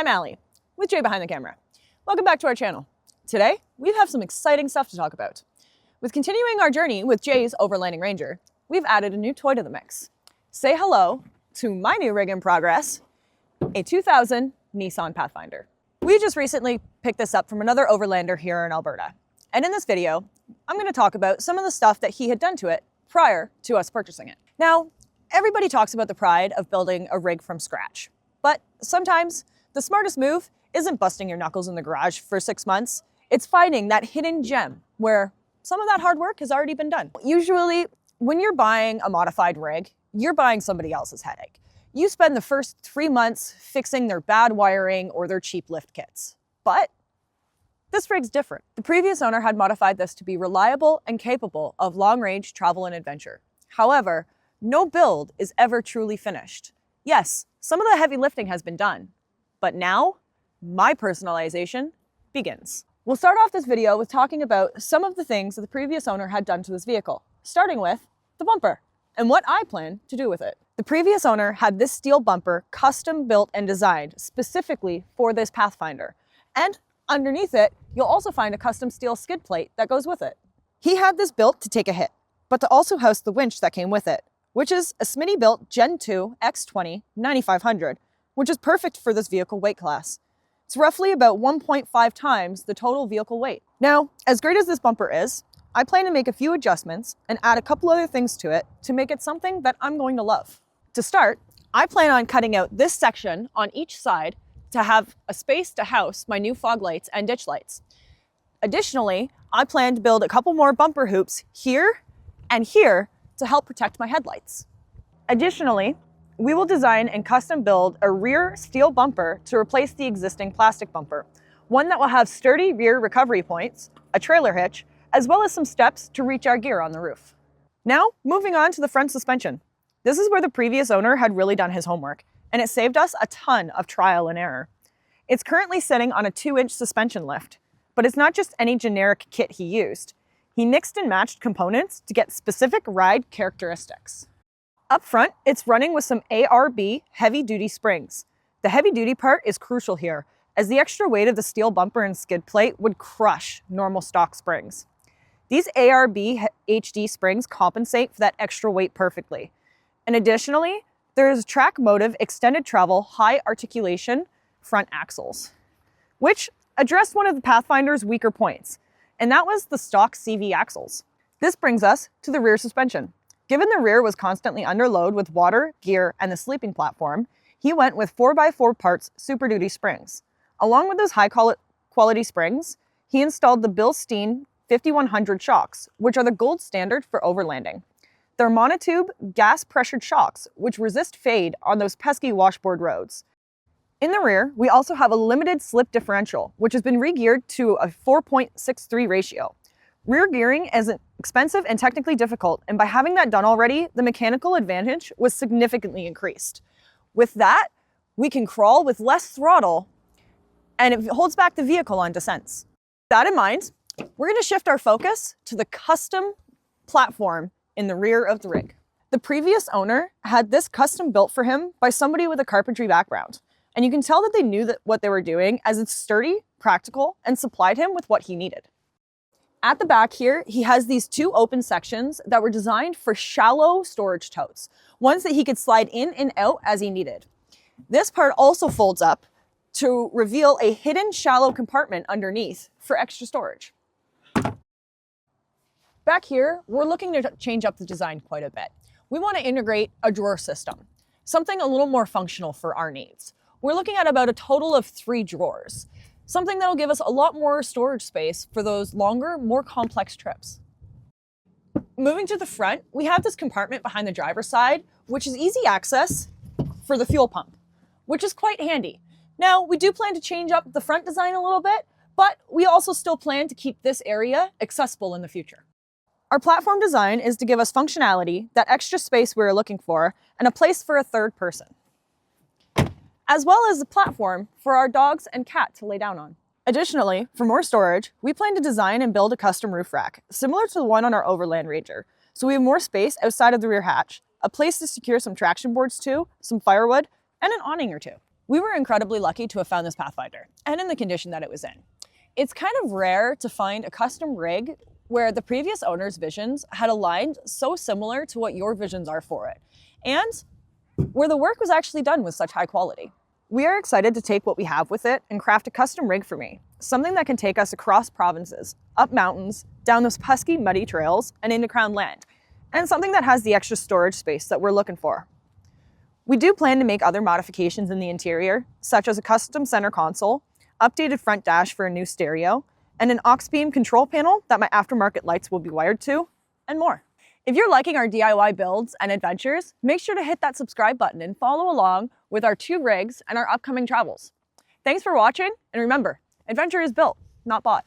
I'm Allie, with Jay behind the camera. Welcome back to our channel. Today, we have some exciting stuff to talk about. With continuing our journey with Jay's Overlanding Ranger, we've added a new toy to the mix. Say hello to my new rig in progress, a 2000 Nissan Pathfinder. We just recently picked this up from another Overlander here in Alberta. And in this video, I'm going to talk about some of the stuff that he had done to it prior to us purchasing it. Now, everybody talks about the pride of building a rig from scratch. But sometimes the smartest move isn't busting your knuckles in the garage for 6 months. It's finding that hidden gem where some of that hard work has already been done. Usually, when you're buying a modified rig, you're buying somebody else's headache. You spend the first 3 months fixing their bad wiring or their cheap lift kits. But this rig's different. The previous owner had modified this to be reliable and capable of long-range travel and adventure. However, no build is ever truly finished. Yes, some of the heavy lifting has been done, but now my personalization begins. We'll start off this video with talking about some of the things that the previous owner had done to this vehicle, starting with the bumper and what I plan to do with it. The previous owner had this steel bumper custom built and designed specifically for this Pathfinder. And underneath it, you'll also find a custom steel skid plate that goes with it. He had this built to take a hit, but to also house the winch that came with it, which is a Smitty built Gen 2 X20 9500, which is perfect for this vehicle weight class. It's roughly about 1.5 times the total vehicle weight. Now, as great as this bumper is, I plan to make a few adjustments and add a couple other things to it to make it something that I'm going to love. To start, I plan on cutting out this section on each side to have a space to house my new fog lights and ditch lights. Additionally, I plan to build a couple more bumper hoops here and here to help protect my headlights. Additionally, we will design and custom build a rear steel bumper to replace the existing plastic bumper, one that will have sturdy rear recovery points, a trailer hitch, as well as some steps to reach our gear on the roof. Now, moving on to the front suspension. This is where the previous owner had really done his homework, and it saved us a ton of trial and error. It's currently sitting on a 2-inch suspension lift, but it's not just any generic kit he used. He mixed and matched components to get specific ride characteristics. Up front, it's running with some ARB heavy-duty springs. The heavy-duty part is crucial here, as the extra weight of the steel bumper and skid plate would crush normal stock springs. These ARB HD springs compensate for that extra weight perfectly. And additionally, there is track motive extended travel high articulation front axles, which addressed one of the Pathfinder's weaker points, and that was the stock CV axles. This brings us to the rear suspension. Given the rear was constantly under load with water, gear, and the sleeping platform, he went with 4x4 parts Super Duty springs. Along with those high-quality springs, he installed the Bilstein 5100 shocks, which are the gold standard for overlanding. They're monotube, gas-pressured shocks, which resist fade on those pesky washboard roads. In the rear, we also have a limited slip differential, which has been re-geared to a 4.63 ratio. Rear gearing is expensive and technically difficult, and by having that done already, the mechanical advantage was significantly increased. With that, we can crawl with less throttle, and it holds back the vehicle on descents. With that in mind, we're going to shift our focus to the custom platform in the rear of the rig. The previous owner had this custom built for him by somebody with a carpentry background. And you can tell that they knew what they were doing, as it's sturdy, practical, and supplied him with what he needed. At the back here, he has these 2 open sections that were designed for shallow storage totes, ones that he could slide in and out as he needed. This part also folds up to reveal a hidden shallow compartment underneath for extra storage. Back here, we're looking to change up the design quite a bit. We want to integrate a drawer system, something a little more functional for our needs. We're looking at about a total of 3 drawers, something that'll give us a lot more storage space for those longer, more complex trips. Moving to the front, we have this compartment behind the driver's side, which is easy access for the fuel pump, which is quite handy. Now, we do plan to change up the front design a little bit, but we also still plan to keep this area accessible in the future. Our platform design is to give us functionality, that extra space we're looking for, and a place for a third person, as well as a platform for our dogs and cat to lay down on. Additionally, for more storage, we plan to design and build a custom roof rack, similar to the one on our Overland Ranger, so we have more space outside of the rear hatch, a place to secure some traction boards to, some firewood, and an awning or two. We were incredibly lucky to have found this Pathfinder, and in the condition that it was in. It's kind of rare to find a custom rig where the previous owner's visions had aligned so similar to what your visions are for it, and where the work was actually done with such high quality. We are excited to take what we have with it and craft a custom rig for me, something that can take us across provinces, up mountains, down those pesky, muddy trails, and into crown land, and something that has the extra storage space that we're looking for. We do plan to make other modifications in the interior, such as a custom center console, updated front dash for a new stereo, and an aux beam control panel that my aftermarket lights will be wired to, and more. If you're liking our DIY builds and adventures, make sure to hit that subscribe button and follow along with our 2 rigs and our upcoming travels. Thanks for watching, and remember, adventure is built, not bought.